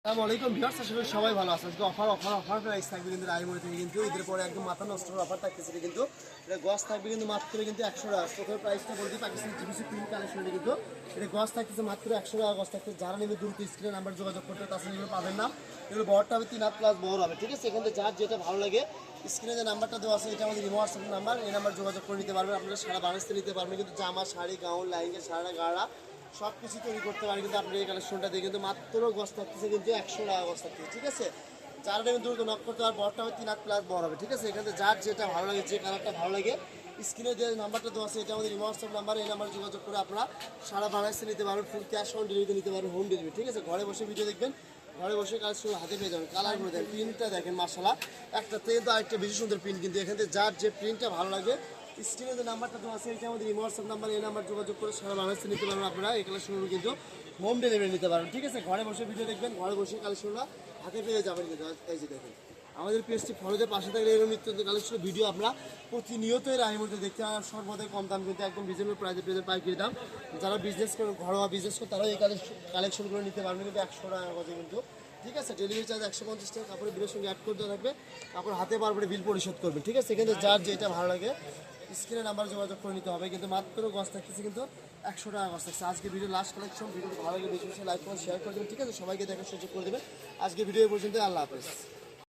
আসসালামু আলাইকুম ভিউয়ার্স, আশা করি সবাই ভালো আছেন। আজকে অফার প্রাইস থাকবে কিন্তু রায়মুড়ি থেকে কিন্তু ঈদের পরে একদম মাথা নষ্ট অফার থাকতেছে কিন্তু এটা গস থাকবে কিন্তু মাত্র কিন্তু 100 টাকা। প্রথমে প্রাইসটা বলতে পাকিস্তানি জিবিসি প্রিন্ট কালেকশনটা কিন্তু এটা গস থাকতেছে মাত্র 100 টাকা গস থাকতে। যারা নেবে দ্রুত স্ক্রিনে নাম্বার যোগাযোগ করতে, তাছাড়া এগুলো পাবেন না। এগুলো বড়টা হবে 3 হাত প্লাস বড় হবে, ঠিক আছে। এখান থেকে যার যেটা ভালো লাগে স্ক্রিনে যে নাম্বারটা দেওয়া আছে এটা আমাদের হোয়াটসঅ্যাপ নাম্বার, এই নাম্বার যোগাযোগ করে নিতে পারবেন। আপনারা সারা বাংলাদেশে নিতে পারবেন কিন্তু জামা, শাড়ি, গাউন, লাইঙ্গা, সারা গাড়া সব কিছু তৈরি করতে পারে কিন্তু আপনি এই কালেকশনটা দিয়ে কিন্তু মাত্র গস থাকতেছে কিন্তু 100 টাকা গস থাকতেছে, ঠিক আছে। যারা নেবেন দ্রুত নক করতে পারবে, বড়টা হবে 3 হাত প্লাস বড় হবে, ঠিক আছে। এখানে যার যেটা ভালো লাগে, যে কালারটা ভালো লাগে স্ক্রিনে যে নাম্বারটা দেওয়া আছে এটা আমাদের হোয়াটসঅ্যাপ নাম্বার, এই নাম্বারে যোগাযোগ করে আপনারা সারা বাংলাদেশে নিতে পারবেন। ফুল ক্যাশ অন ডেলিভারি নিতে পারবেন, হোম ডেলিভারি, ঠিক আছে। ঘরে বসে ভিডিও দেখবেন, ঘরে বসে কালেকশন হাতে পেয়ে যাবেন। কালারগুলো দেখেন, প্রিন্টটা দেখেন, মার্শাল্লাহ একটা থেকে তো আরেকটা বেশি সুন্দর প্রিন্ট কিন্তু এখান থেকে যার যে প্রিন্টটা ভালো লাগে স্ক্রিনে যে নাম্বারটা দেওয়া আছে এটা আমাদের হোয়াটসঅ্যাপ নাম্বার, এই নাম্বার যোগাযোগ করে সারা বাংলাদেশে নিতে পারবেন। আপনারা এই কালেকশনগুলো কিন্তু হোম ডেলিভারি নিতে পারবেন, ঠিক আছে। ঘরে বসে ভিডিও দেখবেন, ঘরে বসে কালেকশনটা হাতে পেয়ে যাবেন কিন্তু। এই যে দেখেন, আমাদের পেজটি ফলোদের পাশে থাকলে এরকম নিত্য কালেকশন ভিডিও আমরা প্রতিনিয়তই রায়ের মধ্যে দেখতে পাবেন। সর্বদাই কম দাম কিন্তু একদম রিজনেবল প্রাইসে পেয়ে পাইকারি দাম। যারা বিজনেস করেন, ঘরোয়া বিজনেস করেন, তারাও এই কালেকশনগুলো নিতে পারবেন কিন্তু 100 টাকা গজে কিন্তু, ঠিক আছে। ডেলিভারি চার্জ 150 টাকা, কাপড়ের বিলের সঙ্গে অ্যাড করতে থাকবে, কাপড় হাতে পারপরে বিল পরিশোধ করবেন, ঠিক আছে। এখানে যার যেটা ভালো লাগে স্ক্রিনে নাম্বার যোগাযোগ করে নিতে হবে কিন্তু মাত্র গজ থাকতেছে কিন্তু 100 টাকা গজ থাকছে। আজকে ভিডিও লাস্ট কালেকশন, ভিডিও ভালো লাগে বেশি বেশি লাইক করে শেয়ার করে দেবেন, ঠিক আছে। সবাইকে দেখার সুযোগ করে দেবেন। আজকে ভিডিও পর্যন্ত, আল্লাহ হাফেজ।